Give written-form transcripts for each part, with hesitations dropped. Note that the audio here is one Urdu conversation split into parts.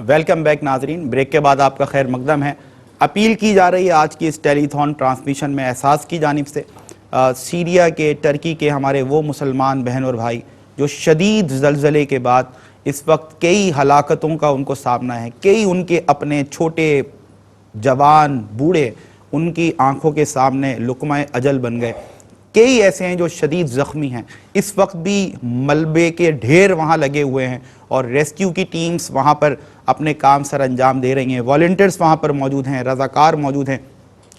ویلکم بیک ناظرین، بریک کے بعد آپ کا خیر مقدم ہے۔ اپیل کی جا رہی ہے آج کی اس ٹیلی تھون ٹرانسمیشن میں احساس کی جانب سے سیریا کے، ٹرکی کے ہمارے وہ مسلمان بہن اور بھائی جو شدید زلزلے کے بعد اس وقت کئی ہلاکتوں کا ان کو سامنا ہے، کئی ان کے اپنے چھوٹے جوان بوڑھے ان کی آنکھوں کے سامنے لقمہ اجل بن گئے، کئی ایسے ہیں جو شدید زخمی ہیں، اس وقت بھی ملبے کے ڈھیر وہاں لگے ہوئے ہیں اور ریسکیو کی ٹیمز وہاں پر اپنے کام سر انجام دے رہی ہیں، والنٹیئرز وہاں پر موجود ہیں، رضاکار موجود ہیں،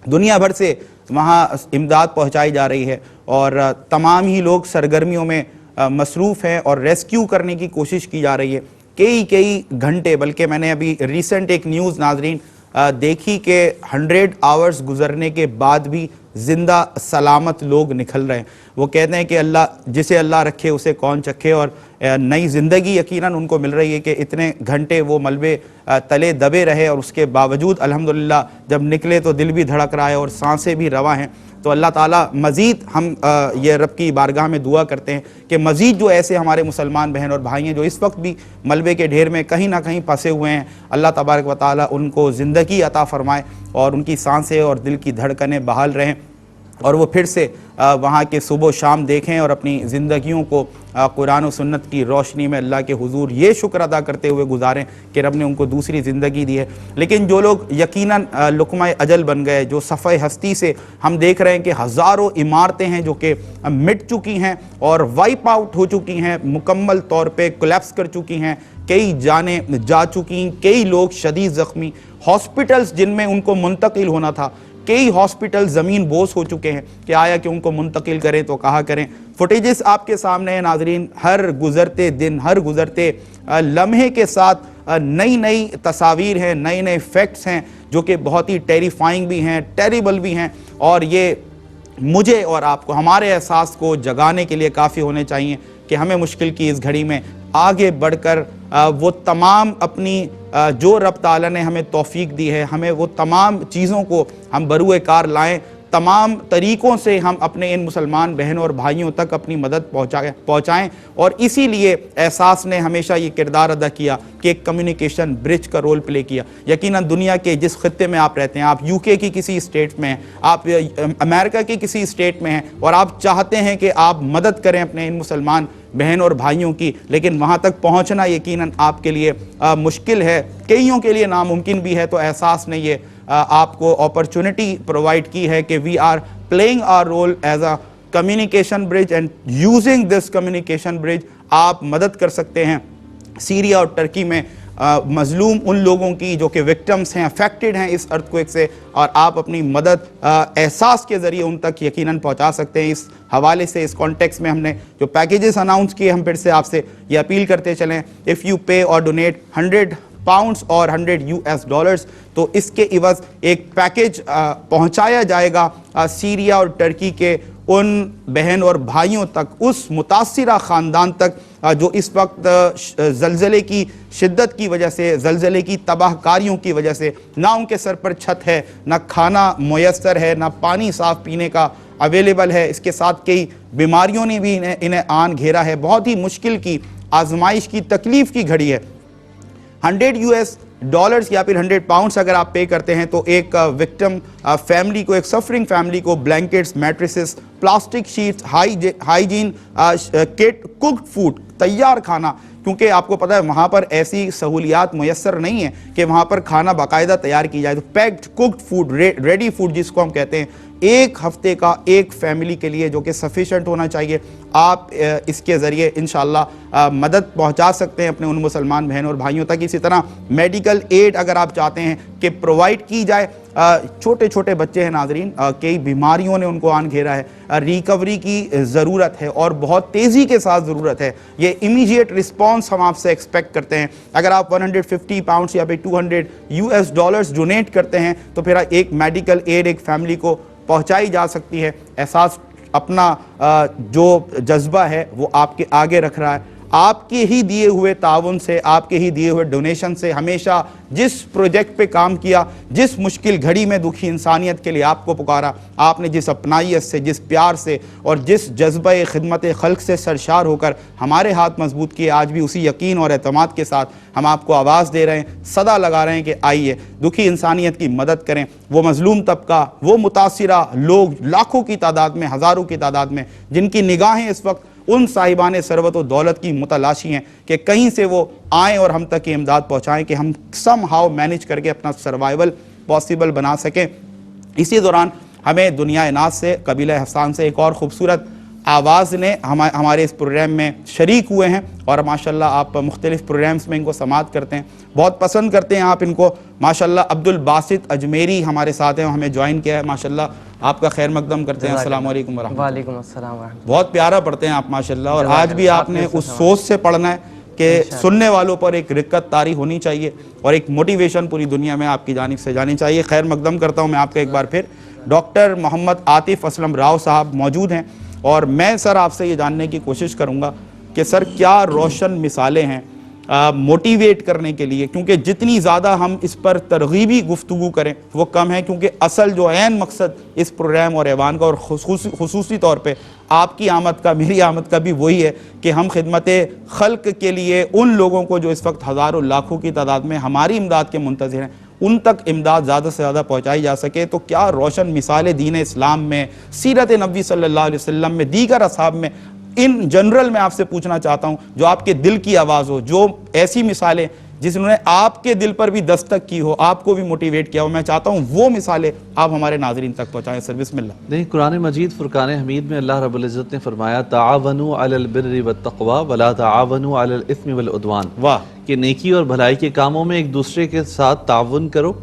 دنیا بھر سے وہاں امداد پہنچائی جا رہی ہے اور تمام ہی لوگ سرگرمیوں میں مصروف ہیں اور ریسکیو کرنے کی کوشش کی جا رہی ہے۔ کئی گھنٹے، بلکہ میں نے ابھی ریسنٹ ایک نیوز ناظرین دیکھی کہ 100 آورز گزرنے کے بعد بھی زندہ سلامت لوگ نکل رہے ہیں۔ وہ کہتے ہیں کہ اللہ جسے اللہ رکھے اسے کون چکھے، اور نئی زندگی یقیناً ان کو مل رہی ہے کہ اتنے گھنٹے وہ ملبے تلے دبے رہے اور اس کے باوجود الحمدللہ جب نکلے تو دل بھی دھڑک رہا ہے اور سانسیں بھی رواں ہیں۔ تو اللہ تعالیٰ مزید ہم یہ رب کی بارگاہ میں دعا کرتے ہیں کہ مزید جو ایسے ہمارے مسلمان بہن اور بھائی ہیں جو اس وقت بھی ملبے کے ڈھیر میں کہیں نہ کہیں پھنسے ہوئے ہیں، اللہ تبارک و تعالیٰ ان کو زندگی عطا فرمائے اور ان کی سانسیں اور دل کی دھڑکنیں بحال رہیں اور وہ پھر سے وہاں کے صبح و شام دیکھیں اور اپنی زندگیوں کو قرآن و سنت کی روشنی میں اللہ کے حضور یہ شکر ادا کرتے ہوئے گزاریں کہ رب نے ان کو دوسری زندگی دی ہے۔ لیکن جو لوگ یقیناً لقمہ اجل بن گئے، جو صفحہ ہستی سے ہم دیکھ رہے ہیں کہ ہزاروں عمارتیں ہیں جو کہ مٹ چکی ہیں اور وائپ آؤٹ ہو چکی ہیں، مکمل طور پہ کولیپس کر چکی ہیں، کئی جانیں جا چکی ہیں، کئی لوگ شدید زخمی، ہاسپٹلز جن میں ان کو منتقل ہونا تھا، کئی ہاسپٹل زمین بوس ہو چکے ہیں کہ آیا کہ ان کو منتقل کریں تو کہا کریں۔ فوٹیجز آپ کے سامنے ہیں ناظرین، ہر گزرتے دن، ہر گزرتے لمحے کے ساتھ نئی تصاویر ہیں، نئے فیکٹس ہیں جو کہ بہت ہی ٹیریفائنگ بھی ہیں، ٹیریبل بھی ہیں، اور یہ مجھے اور آپ کو ہمارے احساس کو جگانے کے لیے کافی ہونے چاہیے کہ ہمیں مشکل کی اس گھڑی میں آگے بڑھ کر وہ تمام اپنی جو رب تعالیٰ نے ہمیں توفیق دی ہے، ہمیں وہ تمام چیزوں کو ہم بروئے کار لائیں، تمام طریقوں سے ہم اپنے ان مسلمان بہنوں اور بھائیوں تک اپنی مدد پہنچائیں۔ اور اسی لیے احساس نے ہمیشہ یہ کردار ادا کیا کہ ایک کمیونیکیشن برج کا رول پلے کیا۔ یقیناً دنیا کے جس خطے میں آپ رہتے ہیں، آپ UK کی کسی اسٹیٹ میں ہیں، آپ امریکہ کی کسی اسٹیٹ میں ہیں اور آپ چاہتے ہیں کہ آپ مدد کریں اپنے ان مسلمان بہن اور بھائیوں کی، لیکن وہاں تک پہنچنا یقیناً آپ کے لیے مشکل ہے، کئیوں کے لیے ناممکن بھی ہے، تو احساس نے یہ آپ کو اپرچونٹی پرووائڈ کی ہے کہ we are playing our role as a communication bridge and using this communication bridge. آپ مدد کر سکتے ہیں سیریا اور ٹرکی میں مظلوم ان لوگوں کی جو کہ وکٹمز ہیں، افیکٹڈ ہیں اس ارتھ کوئک سے، اور آپ اپنی مدد احساس کے ذریعے ان تک یقیناً پہنچا سکتے ہیں۔ اس حوالے سے اس کانٹیکس میں ہم نے جو پیکیجز اناؤنس کیے، ہم پھر سے آپ سے یہ اپیل کرتے چلیں، اف یو پے اور ڈونیٹ 100 پاؤنڈز اور $100 تو اس کے عوض ایک پیکیج پہنچایا جائے گا سیریا اور ٹرکی کے ان بہن اور بھائیوں تک، اس متاثرہ خاندان تک جو اس وقت زلزلے کی شدت کی وجہ سے، زلزلے کی تباہ کاریوں کی وجہ سے نہ ان کے سر پر چھت ہے، نہ کھانا میسر ہے، نہ پانی صاف پینے کا اویلیبل ہے، اس کے ساتھ کئی بیماریوں نے بھی انہیں آن گھیرا ہے۔ بہت ہی مشکل کی آزمائش کی، تکلیف کی گھڑی ہے۔ $100 یا پھر 100 پاؤنڈز اگر آپ پے کرتے ہیں تو ایک وکٹم فیملی کو، ایک سفرنگ فیملی کو blankets, mattresses, plastic sheets, hygiene kit, cooked food, تیار کھانا، کیونکہ آپ کو پتہ ہے وہاں پر ایسی سہولیات میسر نہیں ہیں کہ وہاں پر کھانا باقاعدہ تیار کی جائے، تو packed cooked food, ready food جس کو ہم کہتے ہیں، ایک ہفتے کا ایک فیملی کے لیے جو کہ سفیشنٹ ہونا چاہیے۔ آپ اس کے ذریعے انشاءاللہ مدد پہنچا سکتے ہیں اپنے ان مسلمان بہنوں اور بھائیوں تک۔ اسی طرح میڈیکل ایڈ اگر آپ چاہتے ہیں کہ پرووائڈ کی جائے، چھوٹے بچے ہیں ناظرین، کئی بیماریوں نے ان کو آن گھیرا ہے، ریکوری کی ضرورت ہے اور بہت تیزی کے ساتھ ضرورت ہے، یہ امیجیٹ رسپانس ہم آپ سے ایکسپیکٹ کرتے ہیں۔ اگر آپ 150 پاؤنڈز یا پھر $200 ڈونیٹ کرتے ہیں تو پھر ایک میڈیکل ایڈ ایک فیملی کو پہنچائی جا سکتی ہے۔ احساس اپنا جو جذبہ ہے وہ آپ کے آگے رکھ رہا ہے، آپ کے ہی دیے ہوئے تعاون سے، آپ کے ہی دیے ہوئے ڈونیشن سے ہمیشہ جس پروجیکٹ پہ کام کیا، جس مشکل گھڑی میں دکھی انسانیت کے لیے آپ کو پکارا، آپ نے جس اپنائیت سے، جس پیار سے اور جس جذبہ خدمت خلق سے سرشار ہو کر ہمارے ہاتھ مضبوط کیے، آج بھی اسی یقین اور اعتماد کے ساتھ ہم آپ کو آواز دے رہے ہیں، صدا لگا رہے ہیں کہ آئیے دکھی انسانیت کی مدد کریں۔ وہ مظلوم طبقہ، وہ متاثرہ لوگ لاکھوں کی تعداد میں، ہزاروں کی تعداد میں، جن کی نگاہیں اس وقت ان صاحبان ثروت و دولت کی متلاشی ہیں کہ کہیں سے وہ آئیں اور ہم تک یہ امداد پہنچائیں کہ ہم سم ہاؤ مینیج کر کے اپنا سروائیول پاسبل بنا سکیں۔ اسی دوران ہمیں دنیا ناز سے، قبیلہ حسان سے ایک اور خوبصورت آواز نے ہمارے اس پروگرام میں شریک ہوئے ہیں، اور ماشاءاللہ آپ مختلف پروگرامز میں ان کو سماعت کرتے ہیں، بہت پسند کرتے ہیں آپ ان کو ماشاءاللہ۔ عبدالباسط اجمیری ہمارے ساتھ ہیں، ہمیں جوائن کیا ہے، ماشاءاللہ آپ کا خیر مقدم کرتے ہیں۔ السلام علیکم ورحمۃ اللہ۔ وعلیکم السلام ورحمۃ اللہ۔ بہت پیارا پڑھتے ہیں آپ ماشاءاللہ، اور آج بھی آپ نے اس سوچ سے پڑھنا ہے کہ سننے والوں پر ایک رقت طاری ہونی چاہیے اور ایک موٹیویشن پوری دنیا میں آپ کی جانب سے جانی چاہیے۔ خیر مقدم کرتا ہوں میں آپ کا ایک بار پھر۔ ڈاکٹر محمد عاطف اسلم راؤ صاحب موجود ہیں، اور میں سر آپ سے یہ جاننے کی کوشش کروں گا کہ سر کیا روشن مثالیں ہیں موٹیویٹ کرنے کے لیے، کیونکہ جتنی زیادہ ہم اس پر ترغیبی گفتگو کریں وہ کم ہے، کیونکہ اصل جو عین مقصد اس پروگرام اور ایوان کا اور خصوصی طور پہ آپ کی آمد کا، میری آمد کا بھی وہی ہے کہ ہم خدمت خلق کے لیے ان لوگوں کو جو اس وقت ہزاروں لاکھوں کی تعداد میں ہماری امداد کے منتظر ہیں، ان تک امداد زیادہ سے زیادہ پہنچائی جا سکے۔ تو کیا روشن مثالیں دین اسلام میں، سیرت نبوی صلی اللہ علیہ وسلم میں، دیگر اصحاب میں، ان جنرل میں آپ سے پوچھنا چاہتا ہوں جو آپ کے دل کی آواز ہو، جو ایسی مثالیں جس نے آپ کے دل پر بھی دستک کی ہو، آپ کو بھی موٹیویٹ کیا ہو، میں چاہتا ہوں وہ مثالیں آپ ہمارے ناظرین تک پہنچائیں سر۔ بسم اللہ۔ نہیں، قرآن مجید فرقان حمید میں اللہ رب العزت نے فرمایا تعاونوا علی البر والتقوی ولا تعاونوا علی الاثم والعدوان، واہ، کہ نیکی اور بھلائی کے کاموں میں ایک دوسرے کے ساتھ تعاون کرو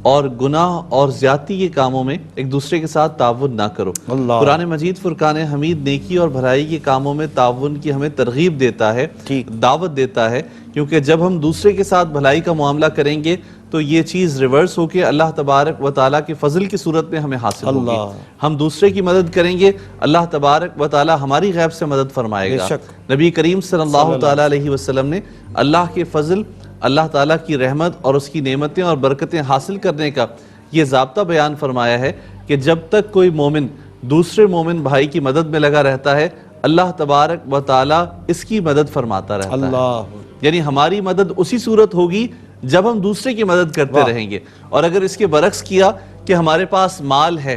اور گناہ اور زیادتی کے کاموں میں ایک دوسرے کے ساتھ تعاون نہ کرو۔ اللہ، قرآن مجید فرقان حمید نیکی اور بھلائی کے کاموں میں تعاون کی ہمیں ترغیب دیتا ہے، ٹھیک، دعوت دیتا ہے، کیونکہ جب ہم دوسرے کے ساتھ بھلائی کا معاملہ کریں گے تو یہ چیز ریورس ہو کے اللہ تبارک و تعالیٰ کے فضل کی صورت میں ہمیں حاصل ہوگی۔ اللہ، ہم دوسرے کی مدد کریں گے، اللہ تبارک و تعالیٰ ہماری غیب سے مدد فرمائے گا۔ بے شک۔ نبی کریم صلی اللہ تعالیٰ علیہ وسلم نے اللہ کے فضل، اللہ تعالیٰ کی رحمت اور اس کی نعمتیں اور برکتیں حاصل کرنے کا یہ ضابطہ بیان فرمایا ہے کہ جب تک کوئی مومن دوسرے مومن بھائی کی مدد میں لگا رہتا ہے، اللہ تبارک و تعالیٰ اس کی مدد فرماتا رہتا ہے۔ اللہ، یعنی ہماری مدد اسی صورت ہوگی جب ہم دوسرے کی مدد کرتے رہیں گے، اور اگر اس کے برعکس کیا کہ ہمارے پاس مال ہے،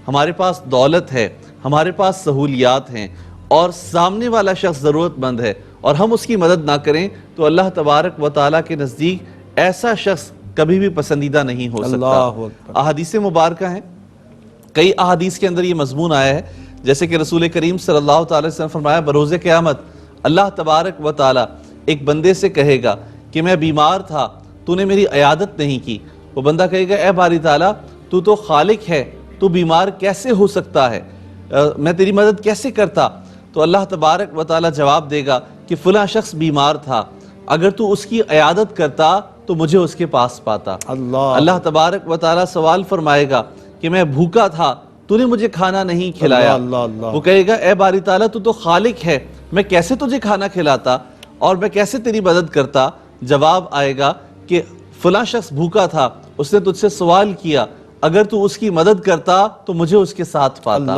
ہمارے پاس دولت ہے، ہمارے پاس سہولیات ہیں، اور سامنے والا شخص ضرورت مند ہے اور ہم اس کی مدد نہ کریں، تو اللہ تبارک و تعالیٰ کے نزدیک ایسا شخص کبھی بھی پسندیدہ نہیں ہو سکتا۔ اللہ اکبر۔ احادیث مبارکہ ہیں، کئی احادیث کے اندر یہ مضمون آیا ہے، جیسے کہ رسول کریم صلی اللہ تعالی وسلم فرمایا بروز قیامت اللہ تبارک و تعالیٰ ایک بندے سے کہے گا کہ میں بیمار تھا، تو نے میری عیادت نہیں کی۔ وہ بندہ کہے گا اے باری تعالیٰ تو تو خالق ہے، تو بیمار کیسے ہو سکتا ہے، میں تیری مدد کیسے کرتا؟ تو اللہ تبارک و تعالیٰ جواب دے گا کہ فلاں شخص بیمار تھا، اگر تو اس کی عیادت کرتا تو مجھے اس کے پاس پاتا۔ اللہ تبارک و تعالیٰ سوال فرمائے گا کہ میں بھوکا تھا، تو نے مجھے کھانا نہیں کھلایا۔ وہ کہے گا اے باری تعالیٰ تو خالق ہے، میں کیسے تجھے کھانا کھلاتا اور میں کیسے تیری مدد کرتا؟ جواب آئے گا کہ فلاں شخص بھوکا تھا، اس نے تجھ سے سوال کیا، اگر تو اس کی مدد کرتا تو مجھے اس کے ساتھ پاتا۔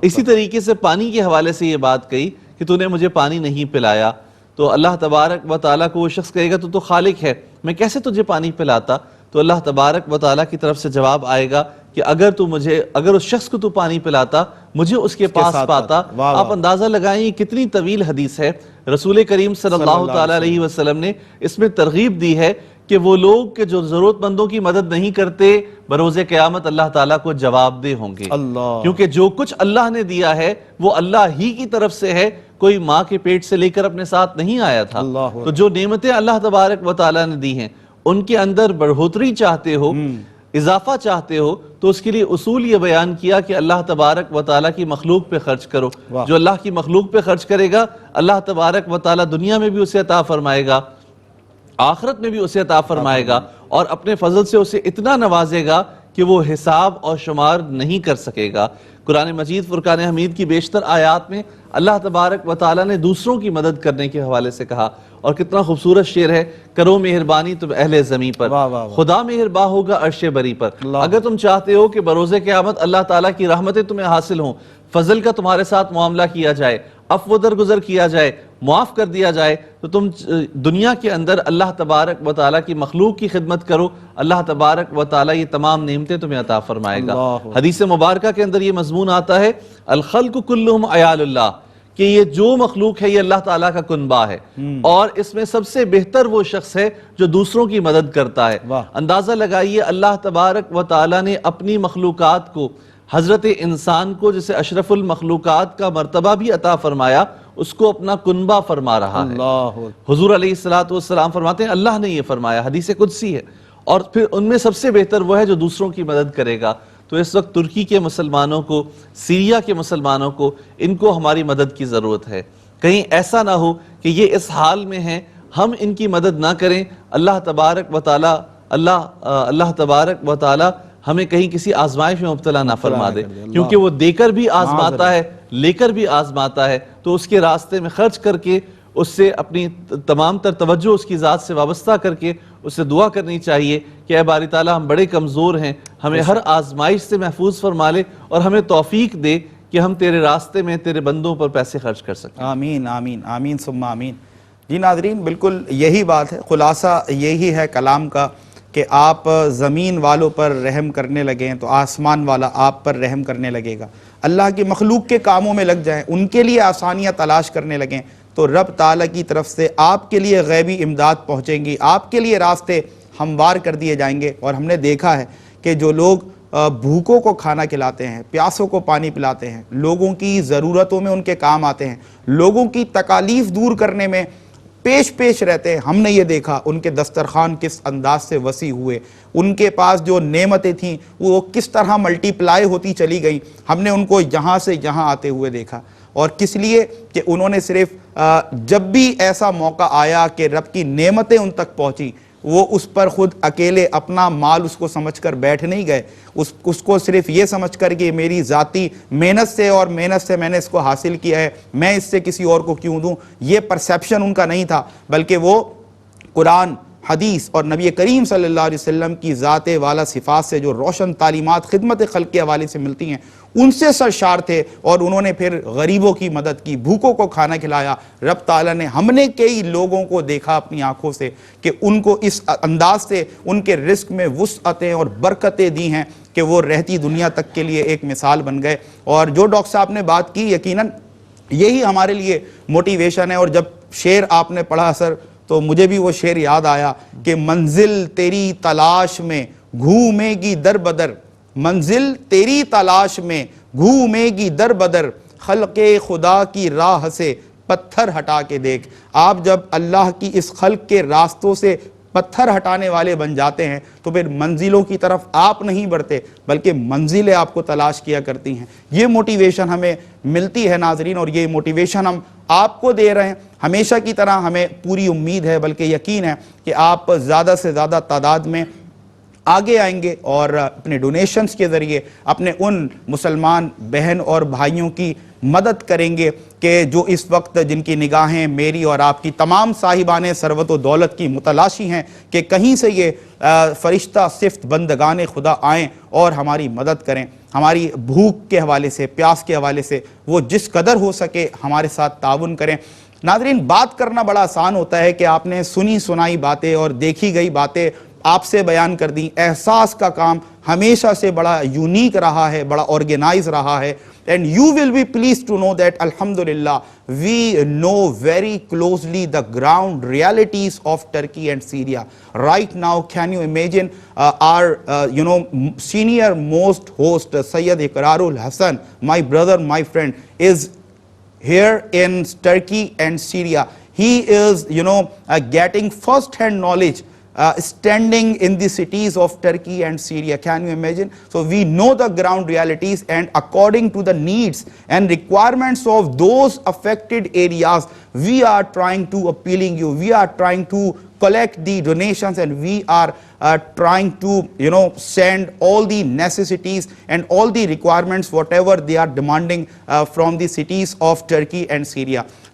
اسی طریقے سے پانی کے حوالے سے یہ بات کہی کہ تو نے مجھے پانی نہیں پلایا، تو اللہ تبارک و تعالیٰ کو وہ شخص کہے گا تو خالق ہے، میں کیسے تجھے پانی پلاتا؟ تو اللہ تبارک و تعالیٰ کی طرف سے جواب آئے گا کہ اگر اس شخص کو تو پانی پلاتا مجھے اس کے پاس پاتا۔ آپ اندازہ لگائیں یہ کتنی طویل حدیث ہے۔ رسول کریم صلی اللہ تعالیٰ علیہ وسلم نے اس میں ترغیب دی ہے کہ وہ لوگ کہ جو ضرورت مندوں کی مدد نہیں کرتے بروز قیامت اللہ تعالیٰ کو جواب دہ ہوں گے، کیونکہ جو کچھ اللہ نے دیا ہے وہ اللہ ہی کی طرف سے ہے، کوئی ماں کے پیٹ سے لے کر اپنے ساتھ نہیں آیا تھا۔ تو جو نعمتیں اللہ تبارک و تعالیٰ نے دی ہیں ان کے اندر بڑھوتری چاہتے ہو، اضافہ چاہتے ہو، تو اس کے لیے اصول یہ بیان کیا کہ اللہ تبارک و تعالیٰ کی مخلوق پہ خرچ کرو۔ جو اللہ کی مخلوق پہ خرچ کرے گا اللہ تبارک و تعالیٰ دنیا میں بھی اسے عطا فرمائے گا، آخرت میں بھی اسے عطا فرمائے گا، اور اپنے فضل سے اسے اتنا نوازے گا کہ وہ حساب اور شمار نہیں کر سکے گا۔ قرآن مجید فرقان حمید کی بیشتر آیات میں اللہ تبارک و تعالیٰ نے دوسروں کی مدد کرنے کے حوالے سے کہا. اور کتنا خوبصورت شعر ہے, کرو مہربانی تم اہل زمین پر, خدا مہرباں ہوگا عرش بری پر. اگر تم چاہتے ہو کہ بروز قیامت اللہ تعالیٰ کی رحمتیں تمہیں حاصل ہوں, فضل کا تمہارے ساتھ معاملہ کیا جائے, عفو درگزر کیا جائے, معاف کر دیا جائے, تو تم دنیا کے اندر اللہ تبارک و تعالیٰ کی مخلوق کی خدمت کرو. اللہ تبارک و تعالیٰ یہ تمام نعمتیں تمہیں عطا فرمائے گا. حدیث مبارکہ کے اندر یہ مضمون آتا ہے, الخلق کلہم عیال اللہ, کہ یہ جو مخلوق ہے یہ اللہ تعالیٰ کا کنبہ ہے, اور اس میں سب سے بہتر وہ شخص ہے جو دوسروں کی مدد کرتا ہے. اندازہ لگائیے اللہ تبارک و تعالیٰ نے اپنی مخلوقات کو, حضرت انسان کو جسے اشرف المخلوقات کا مرتبہ بھی عطا فرمایا, اس کو اپنا کنبہ فرما رہا ہے. حضور علیہ السلام فرماتے ہیں اللہ نے یہ فرمایا, حدیث قدسی ہے, اور پھر ان میں سب سے بہتر وہ ہے جو دوسروں کی مدد کرے گا. تو اس وقت ترکی کے مسلمانوں کو, سیریا کے مسلمانوں کو, ان کو ہماری مدد کی ضرورت ہے. کہیں ایسا نہ ہو کہ یہ اس حال میں ہیں, ہم ان کی مدد نہ کریں. اللہ تبارک و تعالی ہمیں کہیں کسی آزمائش میں مبتلا نہ فرما دے, کیونکہ وہ دے کر بھی آزماتا ہے, لے کر بھی آزماتا ہے. تو اس کے راستے میں خرچ کر کے, اس سے اپنی تمام تر توجہ اس کی ذات سے وابستہ کر کے اس سے دعا کرنی چاہیے کہ اے باری تعالیٰ ہم بڑے کمزور ہیں, ہمیں ہر آزمائش سے محفوظ فرما لے, اور ہمیں توفیق دے کہ ہم تیرے راستے میں تیرے بندوں پر پیسے خرچ کر سکیں. آمین آمین آمین ثم آمین. جی ناظرین, بالکل یہی بات ہے, خلاصہ یہی ہے کلام کا کہ آپ زمین والوں پر رحم کرنے لگیں تو آسمان والا آپ پر رحم کرنے لگے گا. اللہ کی مخلوق کے کاموں میں لگ جائیں, ان کے لیے آسانیاں تلاش کرنے لگیں, تو رب تعالیٰ کی طرف سے آپ کے لیے غیبی امداد پہنچیں گی, آپ کے لیے راستے ہموار کر دیے جائیں گے. اور ہم نے دیکھا ہے کہ جو لوگ بھوکوں کو کھانا کھلاتے ہیں, پیاسوں کو پانی پلاتے ہیں, لوگوں کی ضرورتوں میں ان کے کام آتے ہیں, لوگوں کی تکالیف دور کرنے میں پیش رہتے ہیں, ہم نے یہ دیکھا ان کے دسترخوان کس انداز سے وسیع ہوئے, ان کے پاس جو نعمتیں تھیں وہ کس طرح ملٹی پلائی ہوتی چلی گئیں. ہم نے ان کو یہاں سے یہاں آتے ہوئے دیکھا, اور کس لیے کہ انہوں نے صرف جب بھی ایسا موقع آیا کہ رب کی نعمتیں ان تک پہنچی, وہ اس پر خود اکیلے اپنا مال اس کو سمجھ کر بیٹھ نہیں گئے, اس کو صرف یہ سمجھ کر کہ میری ذاتی محنت سے میں نے اس کو حاصل کیا ہے, میں اس سے کسی اور کو کیوں دوں, یہ پرسیپشن ان کا نہیں تھا, بلکہ وہ قرآن, حدیث اور نبی کریم صلی اللہ علیہ وسلم کی ذات والا صفات سے جو روشن تعلیمات خدمت خلق کے حوالے سے ملتی ہیں ان سے سرشار تھے, اور انہوں نے پھر غریبوں کی مدد کی, بھوکوں کو کھانا کھلایا. رب تعالیٰ نے, ہم نے کئی لوگوں کو دیکھا اپنی آنکھوں سے کہ ان کو اس انداز سے ان کے رزق میں وسعتیں اور برکتیں دی ہیں کہ وہ رہتی دنیا تک کے لیے ایک مثال بن گئے. اور جو ڈاکٹر صاحب نے بات کی, یقیناً یہی ہمارے لیے موٹیویشن ہے. اور جب شعر آپ نے پڑھا سر, تو مجھے بھی وہ شعر یاد آیا کہ منزل تیری تلاش میں گھومے گی در بدر, منزل تیری تلاش میں گھومے گی در بدر, خلق خدا کی راہ سے پتھر ہٹا کے دیکھ. آپ جب اللہ کی اس خلق کے راستوں سے پتھر ہٹانے والے بن جاتے ہیں تو پھر منزلوں کی طرف آپ نہیں بڑھتے, بلکہ منزلیں آپ کو تلاش کیا کرتی ہیں. یہ موٹیویشن ہمیں ملتی ہے ناظرین, اور یہ موٹیویشن ہم آپ کو دے رہے ہیں. ہمیشہ کی طرح ہمیں پوری امید ہے, بلکہ یقین ہے کہ آپ زیادہ سے زیادہ تعداد میں آگے آئیں گے اور اپنے ڈونیشنز کے ذریعے اپنے ان مسلمان بہن اور بھائیوں کی مدد کریں گے کہ جو اس وقت جن کی نگاہیں میری اور آپ کی تمام صاحبان ثروت و دولت کی متلاشی ہیں کہ کہیں سے یہ فرشتہ صفت بندگان خدا آئیں اور ہماری مدد کریں. ہماری بھوک کے حوالے سے, پیاس کے حوالے سے وہ جس قدر ہو سکے ہمارے ساتھ تعاون کریں. ناظرین, بات کرنا بڑا آسان ہوتا ہے کہ آپ نے سنی سنائی باتیں اور دیکھی گئی باتیں آپ سے بیان کر دیں. احساس کا کام ہمیشہ سے بڑا یونیک رہا ہے, بڑا آرگنائز رہا ہے. And you will be pleased to know that Alhamdulillah we know very closely the ground realities of Turkey and Syria. Right now, can you imagine our senior most host Sayyid Iqrarul Hasan, my brother, my friend, is here in Turkey and Syria. He is getting first hand knowledge standing in the cities of Turkey and Syria. Can you imagine? So we know the ground realities, and according to the needs and requirements of those affected areas, we are trying to appealing you, we are trying to collect the donations, and we are trying to send all the necessities and all the requirements whatever they are demanding from the cities of Turkey and Syria.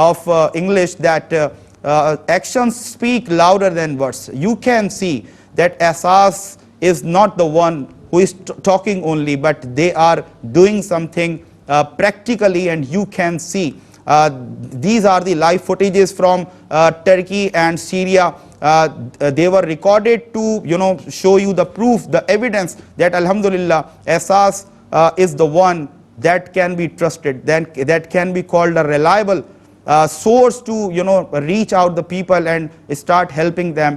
of English that actions speak louder than words. You can see that Asas is not the one who is talking only, but they are doing something practically, and you can see. These are the live footages from Turkey and Syria. They were recorded to show you the proof, the evidence that Alhamdulillah Asas is the one that can be trusted, that can be called a reliable source to reach out the people and start helping them.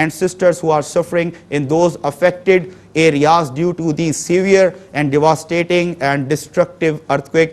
and sisters who are suffering in those affected areas due to the severe and devastating and destructive earthquake.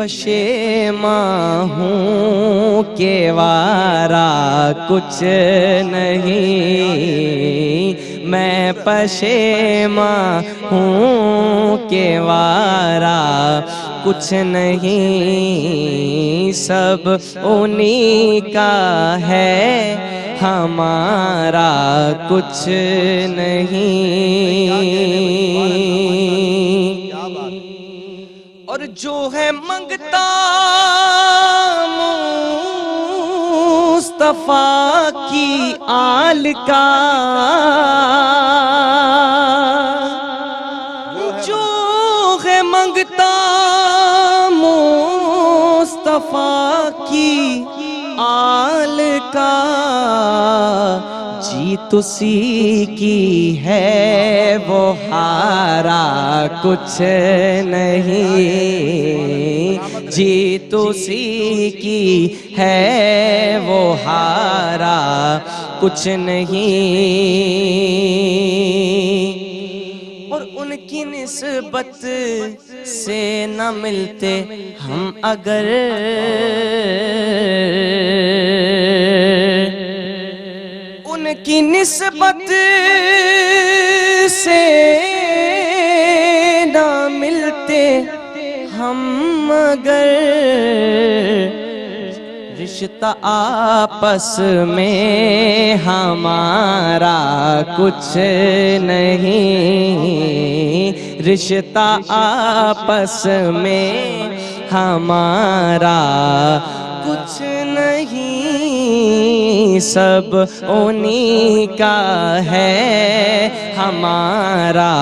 پشیماں ہوں کہ وارا کچھ نہیں، میں پشیماں ہوں کہ وارا کچھ نہیں، سب انہی کا ہے ہمارا کچھ نہیں۔ اور جو ہے منگتا مصطفیٰ کی آل کا، جو ہے منگتا مصطفیٰ کی آل کا، جیت اسی کی ہے وہ ہارا کچھ نہیں، جیت اسی کی ہے وہ ہارا کچھ نہیں۔ اور ان کی نسبت سے نہ ملتے ہم اگر، ان کی نسبت سے نہ ملتے ہم اگر، رشتہ آپس میں ہمارا کچھ نہیں، رشتہ آپس میں ہمارا کچھ نہیں، سب انہی کا ہے ہمارا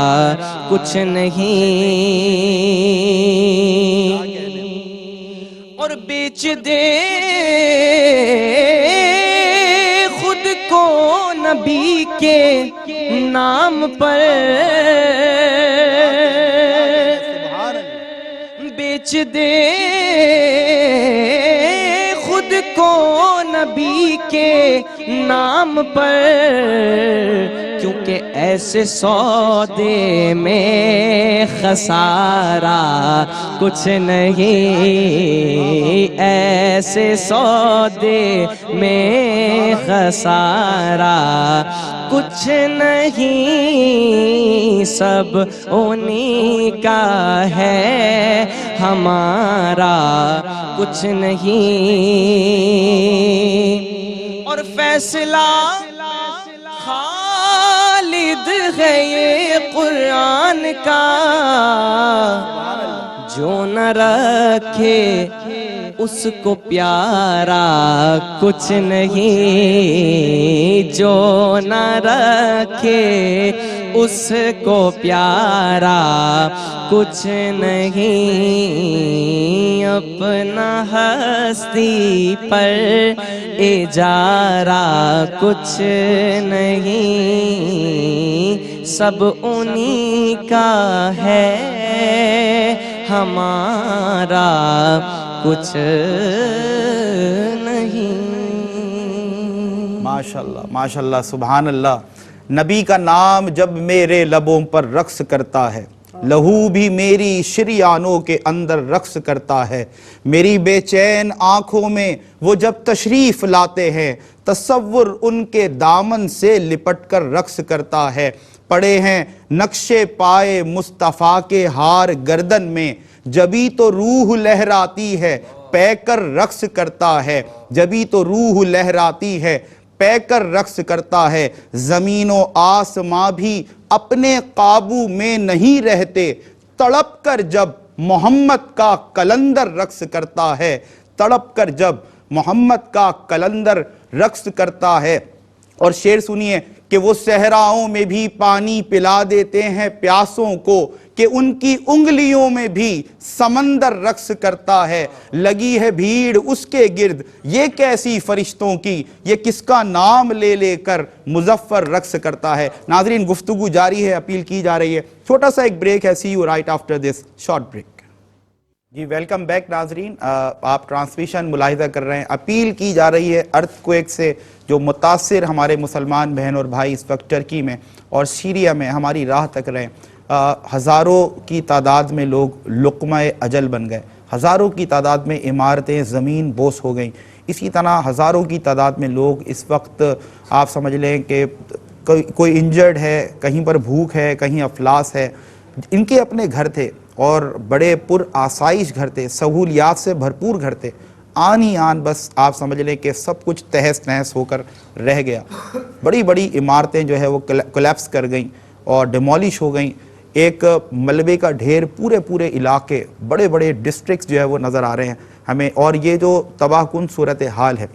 کچھ نہیں۔ اور بیچ دے خود کو نبی کے نام پر، بیچ دے خود کو نبی کے نام پر، کیونکہ ایسے سودے میں خسارہ کچھ نہیں، ایسے سودے میں خسارہ کچھ نہیں، سب انہی کا ہے ہمارا کچھ نہیں۔ اور فیصلہ خالد ہے یہ قرآن کا، جو نہ رکھے اس کو پیارا کچھ نہیں، جو نہ رکھے اس کو پیارا کچھ نہیں، اپنا ہستی پر اجارہ کچھ نہیں، سب انہی کا ہے ہمارا کچھ نہیں۔ ماشاءاللہ ماشاءاللہ سبحان اللہ۔ نبی کا نام جب میرے لبوں پر رقص کرتا ہے، لہو بھی میری شریانوں کے اندر رقص کرتا ہے، میری بے چین آنکھوں میں وہ جب تشریف لاتے ہیں، تصور ان کے دامن سے لپٹ کر رقص کرتا ہے، پڑے ہیں نقشے پائے مصطفیٰ کے ہار گردن میں، جبھی تو روح لہراتی ہے پے کر رقص کرتا ہے، جبھی تو روح لہراتی ہے پے کر رقص کرتا ہے، زمین و آسماں بھی اپنے قابو میں نہیں رہتے، تڑپ کر جب محمد کا کلندر رقص کرتا ہے، تڑپ کر جب محمد کا کلندر رقص کرتا ہے۔ اور شعر سنیے کہ وہ صحراؤں میں بھی پانی پلا دیتے ہیں پیاسوں کو، کہ ان کی انگلیوں میں بھی سمندر رقص کرتا ہے، لگی ہے بھیڑ اس کے گرد یہ کیسی فرشتوں کی، یہ کس کا نام لے لے کر مظفر رقص کرتا ہے۔ ناظرین گفتگو جاری ہے، اپیل کی جا رہی ہے، چھوٹا سا ایک بریک ہے، see you right after this short break. جی ویلکم بیک ناظرین، آپ ٹرانسمیشن ملاحظہ کر رہے ہیں، اپیل کی جا رہی ہے ارتھ کویک سے جو متاثر ہمارے مسلمان بہن اور بھائی اس وقت ٹرکی میں اور سیریا میں ہماری راہ تک رہے، ہزاروں کی تعداد میں لوگ لقمہ اجل بن گئے، ہزاروں کی تعداد میں عمارتیں زمین بوس ہو گئیں. اسی طرح ہزاروں کی تعداد میں لوگ اس وقت آپ سمجھ لیں کہ کوئی انجرڈ ہے, کہیں پر بھوک ہے, کہیں افلاس ہے. ان کے اپنے گھر تھے اور بڑے پر آسائش گھر تھے, سہولیات سے بھرپور گھر تھے, آن ہی آن بس آپ سمجھ لیں کہ سب کچھ تہس نہس ہو کر رہ گیا. بڑی بڑی عمارتیں جو ہے وہ کولیپس کر گئیں اور ڈیمولش ہو گئیں. ایک ملبے کا ڈھیر پورے علاقے, بڑے بڑے ڈسٹرکٹس جو ہے وہ نظر آ رہے ہیں ہمیں. اور یہ جو تباہ کن صورتحال ہے,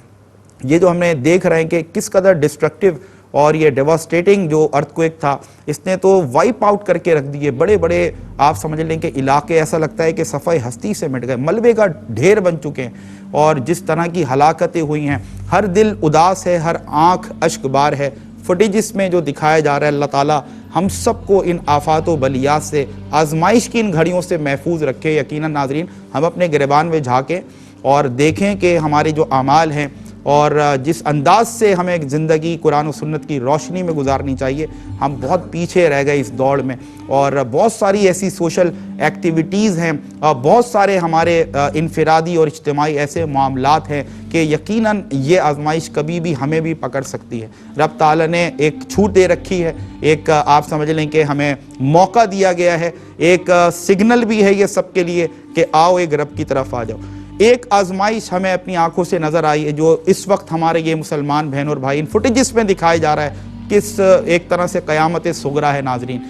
یہ جو ہم نے دیکھ رہے ہیں کہ کس قدر ڈسٹرکٹیو اور یہ ڈیواسٹیٹنگ جو ارتھ تھا, اس نے تو وائپ آؤٹ کر کے رکھ دیے بڑے بڑے آپ سمجھ لیں کہ علاقے. ایسا لگتا ہے کہ صفحہ ہستی سے مٹ گئے, ملبے کا ڈھیر بن چکے ہیں. اور جس طرح کی ہلاکتیں ہوئی ہیں, ہر دل اداس ہے, ہر آنکھ اشک بار ہے. فوٹیجز میں جو دکھایا جا رہا ہے, اللہ تعالیٰ ہم سب کو ان آفات و بلیات سے, آزمائش کی ان گھڑیوں سے محفوظ رکھے. یقیناً ناظرین, ہم اپنے گریبان میں جھانکیں اور دیکھیں کہ ہمارے جو اعمال ہیں اور جس انداز سے ہمیں زندگی قرآن و سنت کی روشنی میں گزارنی چاہیے, ہم بہت پیچھے رہ گئے اس دوڑ میں. اور بہت ساری ایسی سوشل ایکٹیویٹیز ہیں, بہت سارے ہمارے انفرادی اور اجتماعی ایسے معاملات ہیں کہ یقیناً یہ آزمائش کبھی بھی ہمیں بھی پکڑ سکتی ہے. رب تعالیٰ نے ایک چھوٹ دے رکھی ہے, ایک آپ سمجھ لیں کہ ہمیں موقع دیا گیا ہے, ایک سگنل بھی ہے یہ سب کے لیے کہ آؤ ایک رب کی طرف آ جاؤ. ایک آزمائش ہمیں اپنی آنکھوں سے نظر آئی ہے جو اس وقت ہمارے یہ مسلمان بہن اور بھائی ان فوٹیجز میں دکھایا جا رہا ہے, کس ایک طرح سے قیامت صغریٰ ہے ناظرین.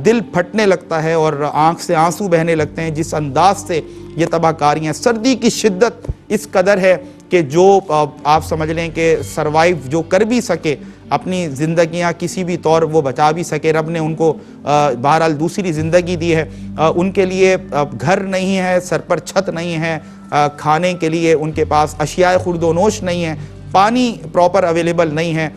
دل پھٹنے لگتا ہے اور آنکھ سے آنسو بہنے لگتے ہیں جس انداز سے یہ تباہ کاریاں. سردی کی شدت اس قدر ہے کہ جو آپ سمجھ لیں کہ سروائیو جو کر بھی سکے, اپنی زندگیاں کسی بھی طور وہ بچا بھی سکے, رب نے ان کو بہرحال دوسری زندگی دی ہے. ان کے لیے گھر نہیں ہے, سر پر چھت نہیں ہے, کھانے کے لیے ان کے پاس اشیاء خورد و نوش نہیں ہے, پانی پراپر اویلیبل نہیں ہے,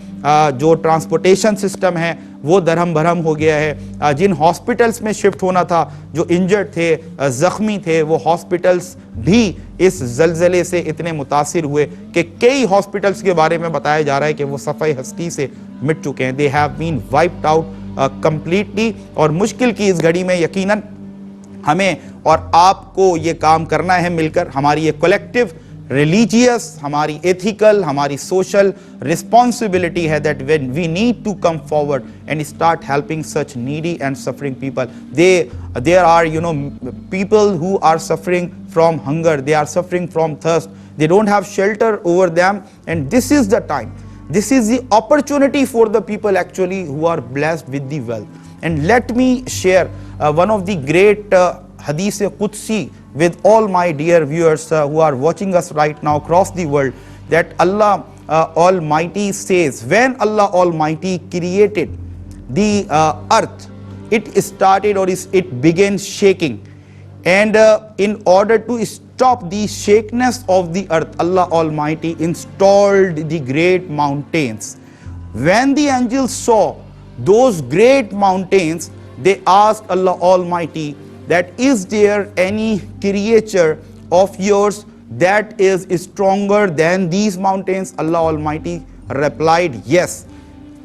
جو ٹرانسپورٹیشن سسٹم ہے وہ درہم بھرم ہو گیا ہے. جن ہاسپٹلز میں شفٹ ہونا تھا, جو انجرڈ تھے, زخمی تھے, وہ ہاسپٹلز بھی اس زلزلے سے اتنے متاثر ہوئے کہ کئی ہاسپٹلز کے بارے میں بتایا جا رہا ہے کہ وہ صفحہ ہستی سے مٹ چکے ہیں. They have been wiped out completely. اور مشکل کی اس گھڑی میں یقیناً ہمیں اور آپ کو یہ کام کرنا ہے مل کر. ہماری یہ کولیکٹیو ریلیجیس, ہماری ایتھیکل, ہماری سوشل responsibility ہے that when we need to come forward and start helping such needy and suffering people. There are people who are suffering from hunger, they are suffering from thirst, they don't have shelter over them, and this is the time, this is the opportunity for the people actually who are blessed with the wealth. And let me share one of the great Hadith Qudsi with all my dear viewers who are watching us right now across the world, that Allah Almighty says, when Allah Almighty created the earth, it started or it began shaking, and in order to stop the shakiness of the earth, Allah Almighty installed the great mountains. When the angels saw those great mountains, they asked Allah Almighty that, is there any creature of yours that is stronger than these mountains? Allah Almighty replied, yes,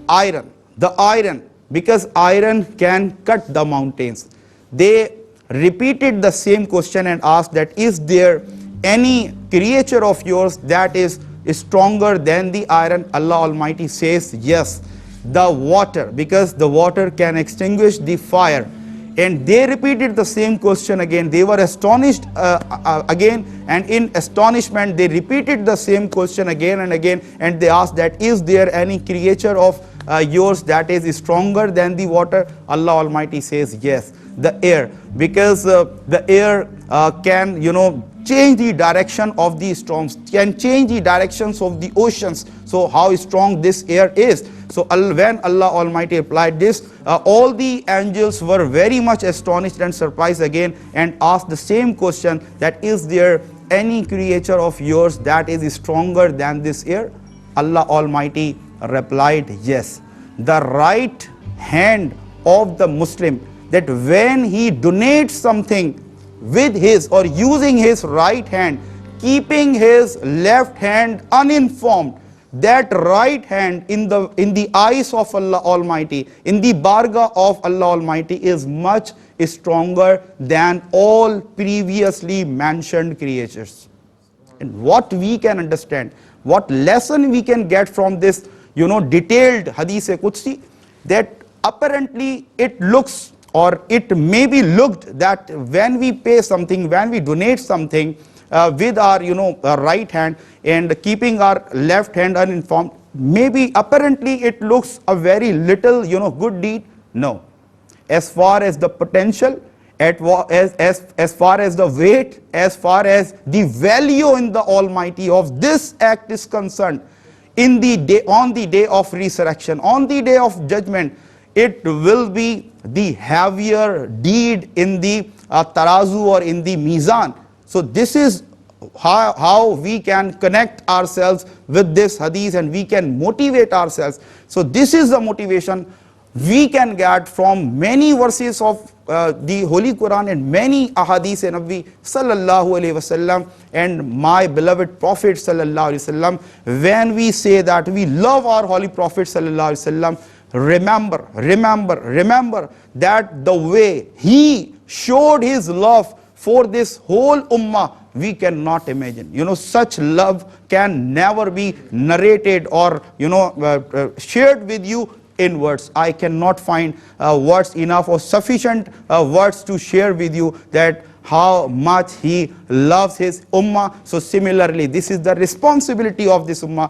iron, the iron, because iron can cut the mountains. They repeated the same question and asked that, is there any creature of yours that is stronger than the iron? Allah Almighty says, yes, the water, because the water can extinguish the fire. And they repeated the same question again. They were astonished again, and in astonishment they repeated the same question again and again, and they asked that, is there any creature of yours that is stronger than the water? Allah Almighty says, yes, the air, because the air can change the direction of the storms, can change the directions of the oceans. So how strong this air is. So when Allah Almighty replied this, all the angels were very much astonished and surprised again, and asked the same question, that is there any creature of yours that is stronger than this air? Allah Almighty replied, yes, the right hand of the Muslim, that when he donates something with his or using his right hand, keeping his left hand uninformed, that right hand in the eyes of Allah Almighty, in the bargah of Allah Almighty, is much stronger than all previously mentioned creatures. And what we can understand, what lesson we can get from this, detailed Hadith-e-Qudsi, that apparently it looks, or it may be looked, that when we pay something, when we donate something with our right hand and keeping our left hand uninformed, maybe apparently it looks a very little good deed. No, as far as the potential, as far as the weight, as far as the value in the Almighty of this act is concerned, on the day of resurrection, on the day of judgment, it will be the heavier deed in the tarazu or in the mizan. So this is how we can connect ourselves with this hadith, and we can motivate ourselves. So this is the motivation we can get from many verses of the Holy Quran and many ahadith and Nabi sallallahu alaihi wasallam and my beloved Prophet sallallahu alaihi wasallam. When we say that we love our Holy Prophet sallallahu alaihi wasallam, remember that the way he showed his love for this whole ummah, we cannot imagine. Such love can never be narrated or shared with you in words. I cannot find words enough or sufficient words to share with you that how much he loves his ummah. So similarly, this is the responsibility of this ummah,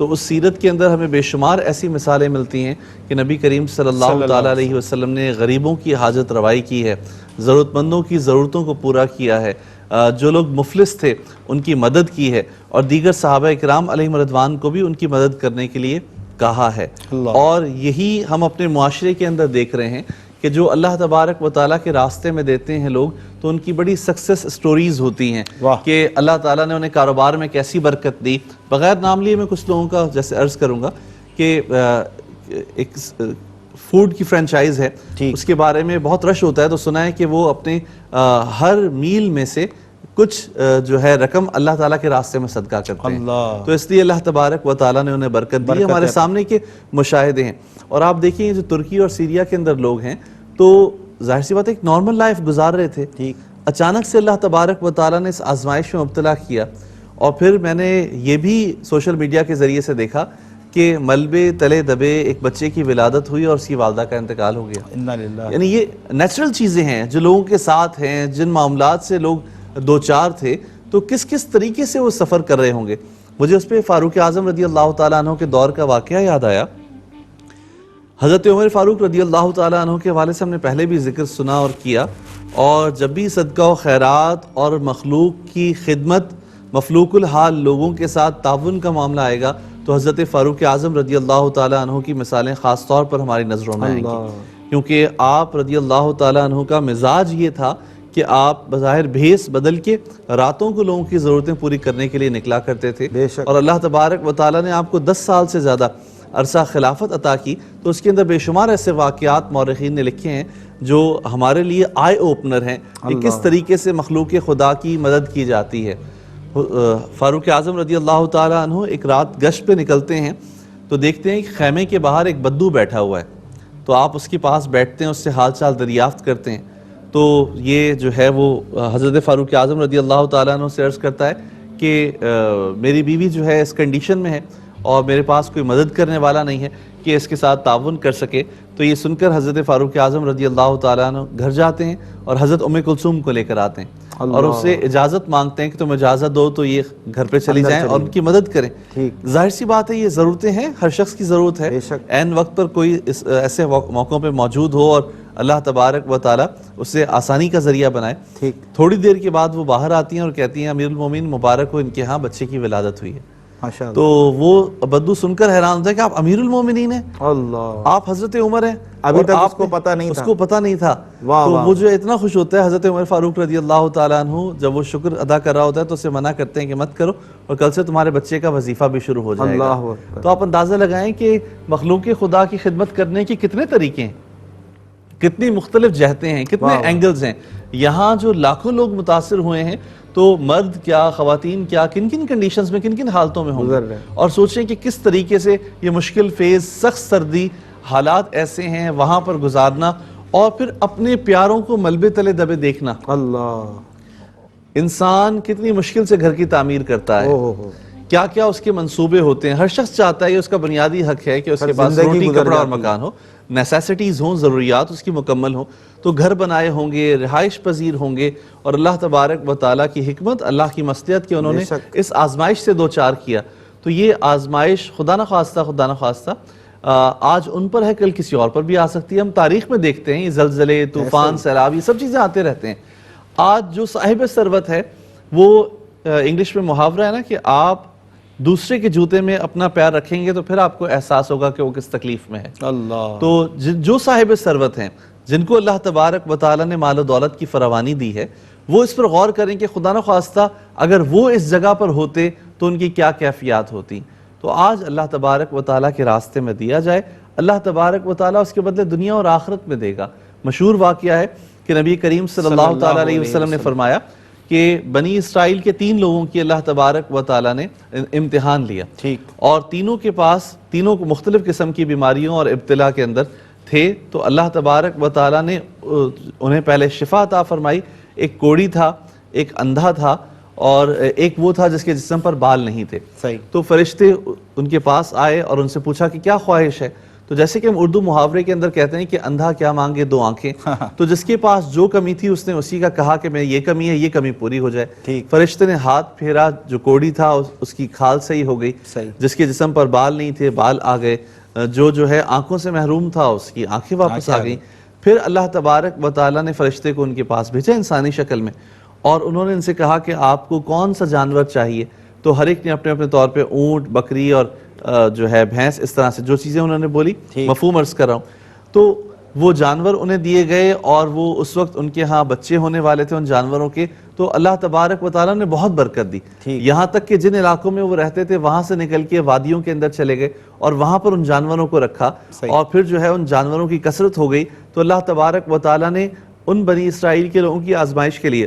تو اس سیرت کے اندر ہمیں بے شمار ایسی مثالیں ملتی ہیں کہ نبی کریم صلی اللہ تعالیٰ علیہ وسلم نے غریبوں کی حاجت روائی کی ہے، ضرورت مندوں کی ضرورتوں کو پورا کیا ہے، جو لوگ مفلس تھے ان کی مدد کی ہے، اور دیگر صحابہ اکرام علیہم رضوان کو بھی ان کی مدد کرنے کے لیے کہا ہے۔ اور یہی ہم اپنے معاشرے کے اندر دیکھ رہے ہیں کہ جو اللہ تبارک و تعالیٰ کے راستے میں دیتے ہیں لوگ تو ان کی بڑی سکسیس سٹوریز ہوتی ہیں کہ اللہ تعالیٰ نے انہیں کاروبار میں کیسی برکت دی۔ بغیر نام لیے میں کچھ لوگوں کا جیسے عرض کروں گا کہ ایک فوڈ کی فرینچائز ہے، اس کے بارے میں بہت رش ہوتا ہے، تو سنا ہے کہ وہ اپنے ہر میل میں سے کچھ جو ہے رقم اللہ تعالیٰ کے راستے میں صدقہ کرتے ہیں، تو اس لیے اللہ تبارک و تعالیٰ نے انہیں برکت دی۔ ہمارے سامنے کے مشاہدے ہیں، اور آپ دیکھیں جو ترکی اور سیریا کے اندر لوگ ہیں تو ظاہر سی بات ہے ایک نارمل لائف گزار رہے تھے، اچانک سے اللہ تبارک و تعالیٰ نے اس آزمائش میں مبتلا کیا، اور پھر میں نے یہ بھی سوشل میڈیا کے ذریعے سے دیکھا کہ ملبے تلے دبے ایک بچے کی ولادت ہوئی اور اس کی والدہ کا انتقال ہو گیا۔ یعنی یہ نیچرل چیزیں ہیں جو لوگوں کے ساتھ ہیں، جن معاملات سے لوگ دو چار تھے، تو کس کس طریقے سے وہ سفر کر رہے ہوں گے۔ مجھے اس پہ فاروق اعظم رضی اللہ تعالیٰ عنہ کے دور کا واقعہ یاد آیا۔ حضرت عمر فاروق رضی اللہ تعالیٰ عنہ کے حوالے سے ہم نے پہلے بھی ذکر سنا اور کیا، اور جب بھی صدقہ و خیرات اور مخلوق کی خدمت، مفلوق الحال لوگوں کے ساتھ تعاون کا معاملہ آئے گا تو حضرت فاروق اعظم رضی اللہ تعالیٰ عنہ کی مثالیں خاص طور پر ہماری نظروں میں آئیں گی، کیونکہ آپ رضی اللہ تعالیٰ عنہ کا مزاج یہ تھا کہ آپ بظاہر بھیس بدل کے راتوں کو لوگوں کی ضرورتیں پوری کرنے کے لیے نکلا کرتے تھے، اور اللہ تبارک و تعالیٰ نے آپ کو 10 سال سے زیادہ عرصہ خلافت عطا کی، تو اس کے اندر بے شمار ایسے واقعات مورخین نے لکھے ہیں جو ہمارے لیے آئی اوپنر ہیں کہ کس طریقے سے مخلوق خدا کی مدد کی جاتی ہے۔ فاروق اعظم رضی اللہ تعالیٰ عنہ ایک رات گشت پہ نکلتے ہیں تو دیکھتے ہیں کہ خیمے کے باہر ایک بدو بیٹھا ہوا ہے، تو آپ اس کے پاس بیٹھتے ہیں، اس سے حال چال دریافت کرتے ہیں، تو یہ جو ہے وہ حضرت فاروق اعظم رضی اللہ تعالیٰ عنہ سے عرض کرتا ہے کہ میری بیوی جو ہے اس کنڈیشن میں ہے اور میرے پاس کوئی مدد کرنے والا نہیں ہے کہ اس کے ساتھ تعاون کر سکے۔ تو یہ سن کر حضرت فاروق اعظم رضی اللہ تعالیٰ عنہ گھر جاتے ہیں اور حضرت ام کلثوم کو لے کر آتے ہیں اور اس سے اجازت مانگتے ہیں کہ تم اجازت دو تو یہ گھر پہ چلی جائیں اور ان کی مدد کریں۔ ظاہر سی بات ہے یہ ضرورتیں ہیں، ہر شخص کی ضرورت ہے، عین وقت پر کوئی ایسے موقعوں پہ موجود ہو اور اللہ تبارک و تعالیٰ اس سے آسانی کا ذریعہ بنائے۔ تھوڑی دیر کے بعد وہ باہر آتی ہیں اور کہتی ہیں امیر المومنین مبارک ہو، ان کے ہاں بچے کی ولادت ہوئی ہے۔ تو وہ بدو سن کر حیران ہوتا ہے کہ آپ امیر المومنین ہیں، آپ حضرت عمر ہیں، ابھی تک اس کو پتہ نہیں تھا۔ تو وہ جو اتنا خوش ہوتا ہے حضرت عمر فاروق رضی اللہ تعالیٰ عنہ، جب وہ شکر ادا کر رہا ہوتا ہے تو اسے منع کرتے ہیں کہ مت کرو، اور کل سے تمہارے بچے کا وظیفہ بھی شروع ہو جائے گا۔ تو آپ اندازہ لگائیں کہ مخلوق خدا کی خدمت کرنے کے کتنے طریقے ہیں، کتنی مختلف جہتیں ہیں، کتنے اینگلز ہیں۔ یہاں جو لاکھوں لوگ متاثر ہوئے ہیں تو مرد کیا، خواتین کیا، کن کن کنڈیشنز میں، کن کن حالتوں میں ہوں گے، اور سوچیں کہ کس طریقے سے یہ مشکل فیز، سخت سردی حالات ایسے ہیں وہاں پر گزارنا، اور پھر اپنے پیاروں کو ملبے تلے دبے دیکھنا۔ انسان کتنی مشکل سے گھر کی تعمیر کرتا ہے، کیا کیا اس کے منصوبے ہوتے ہیں۔ ہر شخص چاہتا ہے، یہ اس کا بنیادی حق ہے کہ اس کے پاس روٹی، کپڑا اور مکان ہو، نیسیسٹیز ہوں، ضروریات اس کی مکمل ہوں، تو گھر بنائے ہوں گے، رہائش پذیر ہوں گے، اور اللہ تبارک و تعالیٰ کی حکمت، اللہ کی مصلحت کہ انہوں نے اس آزمائش سے دو چار کیا۔ تو یہ آزمائش خدا نخواستہ آج ان پر ہے، کل کسی اور پر بھی آ سکتی ہے۔ ہم تاریخ میں دیکھتے ہیں یہ زلزلے، طوفان، سیلاب، یہ سب چیزیں آتے رہتے ہیں۔ آج جو صاحب ثروت ہے وہ انگلش میں محاورہ ہے نا کہ آپ دوسرے کے جوتے میں اپنا پیر رکھیں گے تو پھر آپ کو احساس ہوگا کہ وہ کس تکلیف میں ہے۔ تو جو صاحب ثروت ہیں، جن کو اللہ تبارک و تعالیٰ نے مال و دولت کی فراوانی دی ہے، وہ اس پر غور کریں کہ خدا نخواستہ اگر وہ اس جگہ پر ہوتے تو ان کی کیا کیفیات ہوتی۔ تو آج اللہ تبارک و تعالیٰ کے راستے میں دیا جائے، اللہ تبارک و تعالیٰ اس کے بدلے دنیا اور آخرت میں دے گا۔ مشہور واقعہ ہے کہ نبی کریم صلی اللہ تعالیٰ علیہ وسلم نے فرمایا کہ بنی اسرائیل کے 3 لوگوں کی اللہ تبارک و تعالیٰ نے امتحان لیا، اور تینوں کو مختلف قسم کی بیماریوں اور ابتلا کے اندر تھے، تو اللہ تبارک و تعالیٰ نے انہیں پہلے شفا عطا فرمائی۔ ایک کوڑی تھا، ایک اندھا تھا، اور ایک وہ تھا جس کے جسم پر بال نہیں تھے۔ تو فرشتے ان کے پاس آئے اور ان سے پوچھا کہ کیا خواہش ہے، تو جیسے کہ ہم اردو محاورے کے اندر کہتے ہیں کہ اندھا کیا مانگے دو آنکھیں، تو جس کے پاس جو کمی تھی اس نے اسی کا کہا کہ میں یہ کمی ہے، یہ کمی پوری ہو جائے. فرشتے نے ہاتھ پھیرا، جو کوڑی تھا اس کی کھال صحیح ہو گئی، جس کے جسم پر بال نہیں تھے بال آ گئے، جو ہے آنکھوں سے محروم تھا اس کی آنکھیں واپس آ گئیں. پھر اللہ تبارک و تعالیٰ نے فرشتے کو ان کے پاس بھیجا انسانی شکل میں، اور انہوں نے ان سے کہا کہ آپ کو کون سا جانور چاہیے. تو ہر ایک نے اپنے اپنے طور پہ اونٹ، بکری اور جو ہے بھینس، اس طرح سے جو چیزیں انہوں نے بولی، مفہوم عرض کر رہا ہوں. تو وہ جانور انہیں دیے گئے، اور وہ اس وقت ان کے ہاں بچے ہونے والے تھے ان جانوروں کے. تو اللہ تبارک و تعالیٰ نے بہت برکت دی، یہاں تک کہ جن علاقوں میں وہ رہتے تھے وہاں سے نکل کے وادیوں کے اندر چلے گئے اور وہاں پر ان جانوروں کو رکھا، اور پھر جو ہے ان جانوروں کی کثرت ہو گئی. تو اللہ تبارک و تعالیٰ نے ان بنی اسرائیل کے لوگوں کی آزمائش کے لیے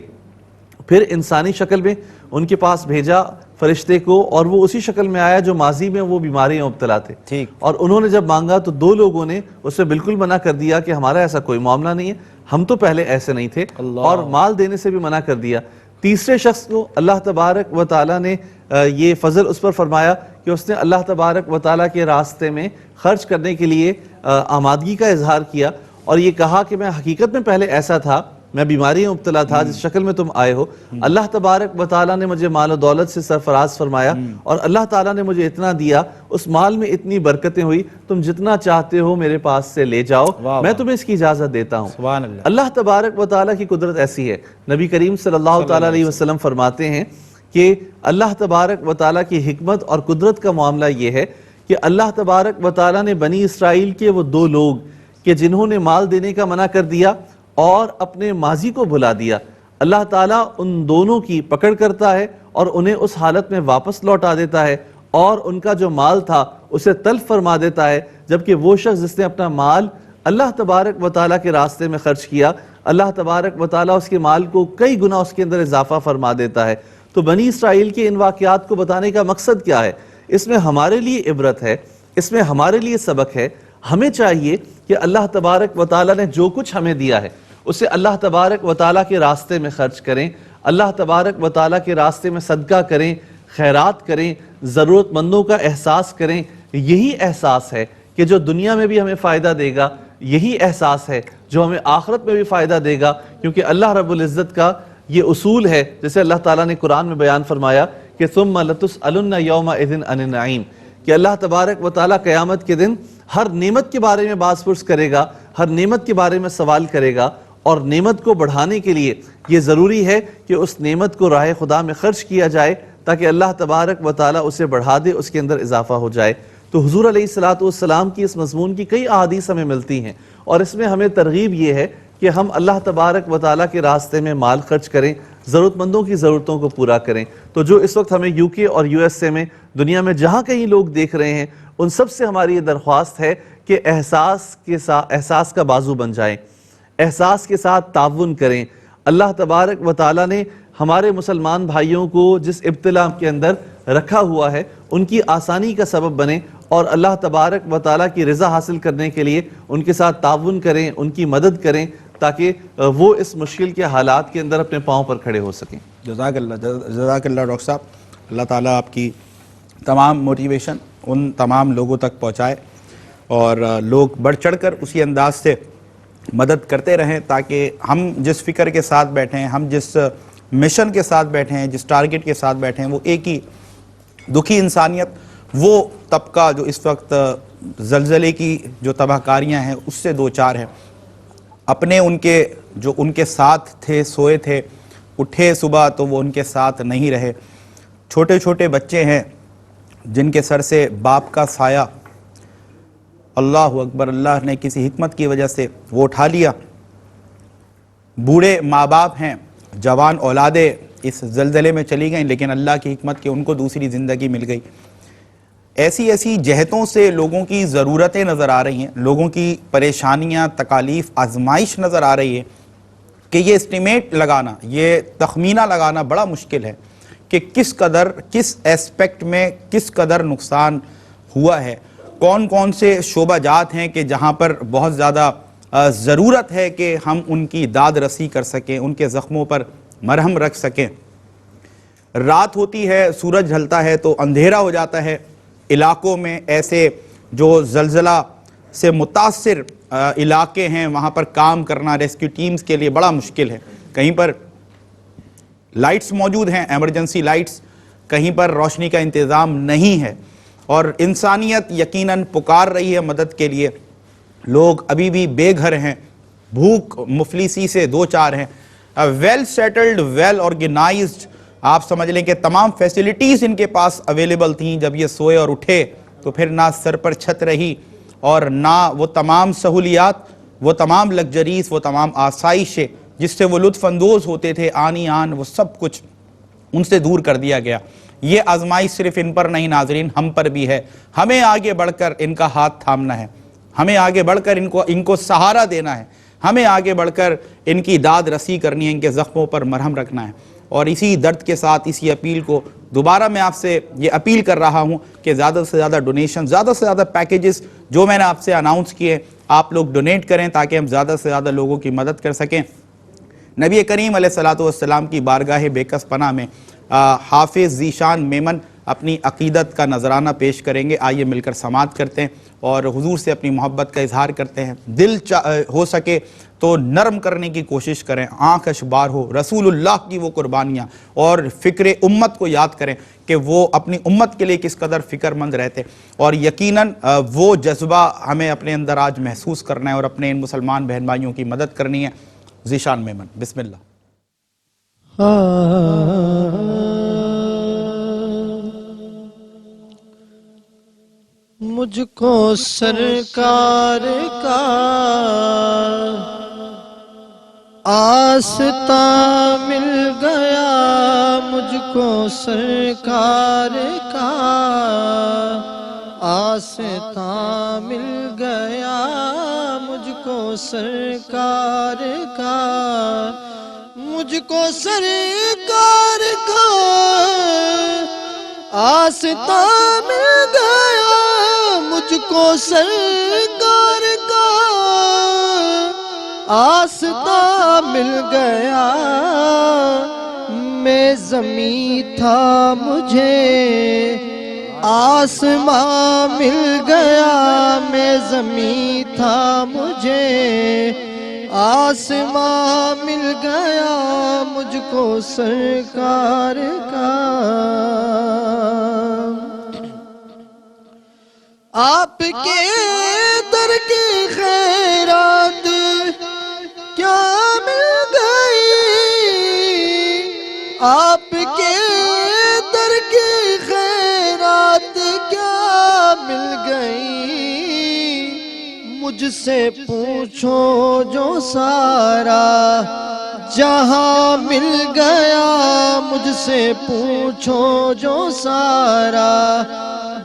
پھر انسانی شکل میں ان کے پاس بھیجا فرشتے کو، اور وہ اسی شکل میں آیا جو ماضی میں وہ بیماریاں مبتلا تھے. اور انہوں نے جب مانگا تو دو لوگوں نے اس سے بالکل منع کر دیا کہ ہمارا ایسا کوئی معاملہ نہیں ہے، ہم تو پہلے ایسے نہیں تھے، اور مال دینے سے بھی منع کر دیا. تیسرے شخص کو اللہ تبارک و تعالیٰ نے یہ فضل اس پر فرمایا کہ اس نے اللہ تبارک و تعالیٰ کے راستے میں خرچ کرنے کے لیے آمادگی کا اظہار کیا، اور یہ کہا کہ میں حقیقت میں پہلے ایسا تھا، میں بیماری مبتلا تھا جس شکل میں تم آئے ہو. اللہ تبارک و تعالیٰ نے مجھے مال و دولت سے سرفراز فرمایا، اور اللہ تعالیٰ نے مجھے اتنا دیا، اس مال میں اتنی برکتیں ہوئی، تم جتنا چاہتے ہو میرے پاس سے لے جاؤ، میں تمہیں اس کی اجازت دیتا ہوں. اللہ تبارک و تعالیٰ کی قدرت ایسی ہے. نبی کریم صلی اللہ تعالیٰ علیہ وسلم فرماتے ہیں کہ اللہ تبارک و تعالیٰ کی حکمت اور قدرت کا معاملہ یہ ہے کہ اللہ تبارک و تعالیٰ نے بنی اسرائیل کے وہ دو لوگ کہ جنہوں نے مال دینے کا منع کر دیا اور اپنے ماضی کو بھلا دیا، اللہ تعالیٰ ان دونوں کی پکڑ کرتا ہے اور انہیں اس حالت میں واپس لوٹا دیتا ہے، اور ان کا جو مال تھا اسے تلف فرما دیتا ہے. جبکہ وہ شخص جس نے اپنا مال اللہ تبارک و تعالیٰ کے راستے میں خرچ کیا، اللہ تبارک و تعالیٰ اس کے مال کو کئی گنا اس کے اندر اضافہ فرما دیتا ہے. تو بنی اسرائیل کے ان واقعات کو بتانے کا مقصد کیا ہے؟ اس میں ہمارے لیے عبرت ہے، اس میں ہمارے لیے سبق ہے. ہمیں چاہیے کہ اللہ تبارک و تعالیٰ نے جو کچھ ہمیں دیا ہے اسے اللہ تبارک و تعالیٰ کے راستے میں خرچ کریں، اللہ تبارک و تعالیٰ کے راستے میں صدقہ کریں، خیرات کریں، ضرورت مندوں کا احساس کریں. یہی احساس ہے کہ جو دنیا میں بھی ہمیں فائدہ دے گا، یہی احساس ہے جو ہمیں آخرت میں بھی فائدہ دے گا. کیونکہ اللہ رب العزت کا یہ اصول ہے، جیسے اللہ تعالیٰ نے قرآن میں بیان فرمایا کہ ثم لتسألن یومئذ عن النعیم، کہ اللہ تبارک و تعالیٰ قیامت کے دن ہر نعمت کے بارے میں باز پرس کرے گا، ہر نعمت کے بارے میں سوال کرے گا. اور نعمت کو بڑھانے کے لیے یہ ضروری ہے کہ اس نعمت کو راہ خدا میں خرچ کیا جائے تاکہ اللہ تبارک و تعالیٰ اسے بڑھا دے، اس کے اندر اضافہ ہو جائے. تو حضور علیہ السلام کی اس مضمون کی کئی احادیث ہمیں ملتی ہیں، اور اس میں ہمیں ترغیب یہ ہے کہ ہم اللہ تبارک و تعالیٰ کے راستے میں مال خرچ کریں، ضرورت مندوں کی ضرورتوں کو پورا کریں. تو جو اس وقت ہمیں یو کے اور یو ایس اے میں، دنیا میں جہاں کہیں لوگ دیکھ رہے ہیں، ان سب سے ہماری یہ درخواست ہے کہ احساس کا بازو بن جائیں، احساس کے ساتھ تعاون کریں. اللہ تبارک و تعالیٰ نے ہمارے مسلمان بھائیوں کو جس ابتلا کے اندر رکھا ہوا ہے ان کی آسانی کا سبب بنیں، اور اللہ تبارک و تعالیٰ کی رضا حاصل کرنے کے لیے ان کے ساتھ تعاون کریں، ان کی مدد کریں، تاکہ وہ اس مشکل کے حالات کے اندر اپنے پاؤں پر کھڑے ہو سکیں. جزاک اللہ ڈاکٹر صاحب. اللہ تعالیٰ آپ کی تمام موٹیویشن ان تمام لوگوں تک پہنچائے، اور لوگ بڑھ چڑھ کر اسی انداز سے مدد کرتے رہیں، تاکہ ہم جس فکر کے ساتھ بیٹھے ہیں، ہم جس مشن کے ساتھ بیٹھے ہیں، جس ٹارگٹ کے ساتھ بیٹھے ہیں، وہ ایک ہی دکھی انسانیت، وہ طبقہ جو اس وقت زلزلے کی جو تباہ کاریاں ہیں اس سے دو چار ہے. اپنے ان کے ساتھ تھے، سوئے تھے، اٹھے صبح تو وہ ان کے ساتھ نہیں رہے. چھوٹے چھوٹے بچے ہیں جن کے سر سے باپ کا سایہ، اللہ اکبر، اللہ نے کسی حکمت کی وجہ سے وہ اٹھا لیا. بوڑھے ماں باپ ہیں، جوان اولادیں اس زلزلے میں چلی گئیں، لیکن اللہ کی حکمت کہ ان کو دوسری زندگی مل گئی. ایسی جہتوں سے لوگوں کی ضرورتیں نظر آ رہی ہیں، لوگوں کی پریشانیاں، تکالیف، آزمائش نظر آ رہی ہے کہ یہ اسٹیمیٹ لگانا، یہ تخمینہ لگانا بڑا مشکل ہے کہ کس قدر، کس ایسپیکٹ میں کس قدر نقصان ہوا ہے. کون کون سے شعبہ جات ہیں کہ جہاں پر بہت زیادہ ضرورت ہے کہ ہم ان کی داد رسی کر سکیں، ان کے زخموں پر مرہم رکھ سکیں. رات ہوتی ہے، سورج ڈھلتا ہے تو اندھیرا ہو جاتا ہے. علاقوں میں ایسے جو زلزلہ سے متاثر علاقے ہیں، وہاں پر کام کرنا ریسکیو ٹیمز کے لیے بڑا مشکل ہے. کہیں پر لائٹس موجود ہیں، ایمرجنسی لائٹس، کہیں پر روشنی کا انتظام نہیں ہے، اور انسانیت یقیناً پکار رہی ہے مدد کے لیے. لوگ ابھی بھی بے گھر ہیں، بھوک مفلسی سے دو چار ہیں. ویل سیٹلڈ، ویل آرگنائزڈ، آپ سمجھ لیں کہ تمام فیسلٹیز ان کے پاس اویلیبل تھیں. جب یہ سوئے اور اٹھے تو پھر نہ سر پر چھت رہی اور نہ وہ تمام سہولیات، وہ تمام لگژریز، وہ تمام آسائشیں جس سے وہ لطف اندوز ہوتے تھے آنی آن، وہ سب کچھ ان سے دور کر دیا گیا. یہ آزمائش صرف ان پر نہیں ناظرین، ہم پر بھی ہے. ہمیں آگے بڑھ کر ان کا ہاتھ تھامنا ہے، ہمیں آگے بڑھ کر ان کو سہارا دینا ہے، ہمیں آگے بڑھ کر ان کی داد رسی کرنی ہے، ان کے زخموں پر مرہم رکھنا ہے. اور اسی درد کے ساتھ اسی اپیل کو دوبارہ میں آپ سے یہ اپیل کر رہا ہوں کہ زیادہ سے زیادہ ڈونیشن، زیادہ سے زیادہ پیکیجز جو میں نے آپ سے اناؤنس کیے آپ لوگ ڈونیٹ کریں تاکہ ہم زیادہ سے زیادہ لوگوں کی مدد کر سکیں. نبی کریم علیہ السلام کی بارگاہ بے کس پناہ میں حافظ ذیشان میمن اپنی عقیدت کا نذرانہ پیش کریں گے. آئیے مل کر سماعت کرتے ہیں اور حضور سے اپنی محبت کا اظہار کرتے ہیں. دل ہو سکے تو نرم کرنے کی کوشش کریں، آنکھ اشبار ہو رسول اللہ کی وہ قربانیاں، اور فکر امت کو یاد کریں کہ وہ اپنی امت کے لیے کس قدر فکر مند رہتے. اور یقیناً وہ جذبہ ہمیں اپنے اندر آج محسوس کرنا ہے اور اپنے ان مسلمان بہن بھائیوں کی مدد کرنی ہے. ذیشان میمن، بسم اللہ. مجھ کو سرکار کا آستہ مل گیا، مجھ کو سرکار کا آستہ مل گیا، مجھ کو سرکار کا، مجھ کو سرکار کا آستہ مل گیا، مجھ کو سرکار کا آستہ مل گیا. میں زمین تھا مجھے آسمان مل گیا، میں زمین تھا مجھے آسمان مل گیا، مجھ کو سرکار کا. آپ کے در کی خیرات کیا مل گئی، آپ کے در کی خیرات کیا مل گئی. مجھ سے پوچھو جو سارا جہاں مل گیا، مجھ سے پوچھو جو سارا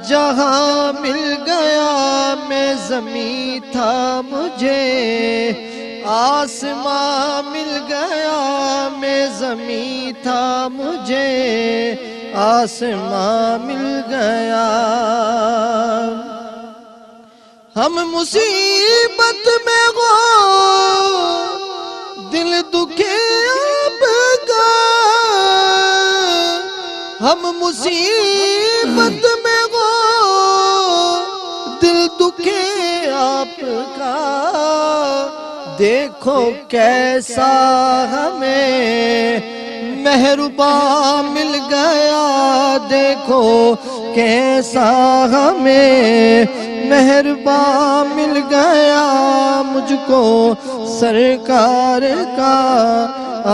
جہاں مل گیا. میں زمین تھا مجھے آسمان مل گیا، میں زمین تھا مجھے آسمان مل گیا. ہم مصیبت میں ہو دل دکھے آپ کا، ہم مصیبت میں ہو دل دکھے آپ کا. دیکھو کیسا ہمیں مہربان مل گیا، دیکھو کیسا ہمیں مہربان مل گیا. مجھ کو سرکار کا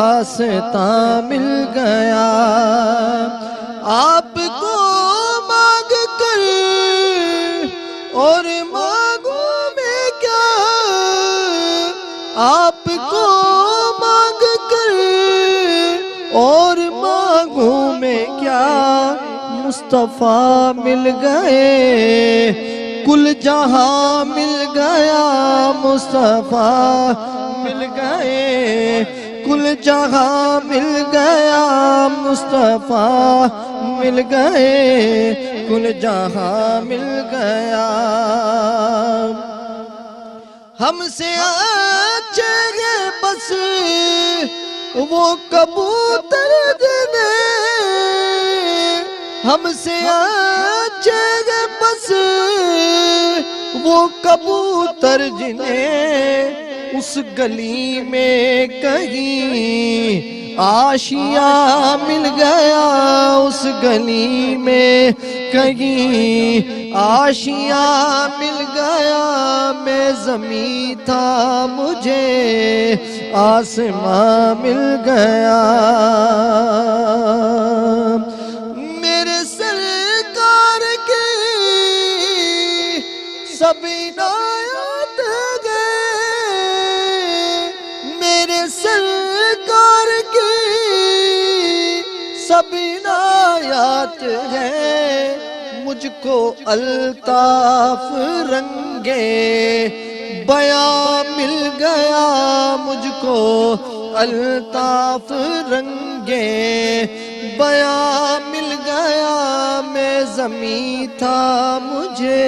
آستہ مل گیا. آپ کو مانگ کر اور مانگوں میں کیا، آپ کو مانگ کر اور مانگوں میں کیا. مصطفیٰ مل گئے کل جہاں مل گیا، مصطفیٰ مل گئے کل جہاں مل گیا، مصطفیٰ مل گئے کل جہاں مل گیا. ہم سے اچھے ہیں بس وہ کبوتر جنے، ہم سے اچھے ہیں بس وہ کبوتر جنہیں اس گلی میں کہیں آشیا مل گیا، اس گلی میں کہیں آشیا مل گیا، میں زمین تھا مجھے آسمان مل گیا، میرے سرکار کی سبھی عنایات گئے، میرے سرکار کی سبھی عنایات ہیں، مجھ کو الطاف رنگے بیاں مل گیا، مجھ کو الطاف رنگے بیاں مل گیا، میں زمین تھا مجھے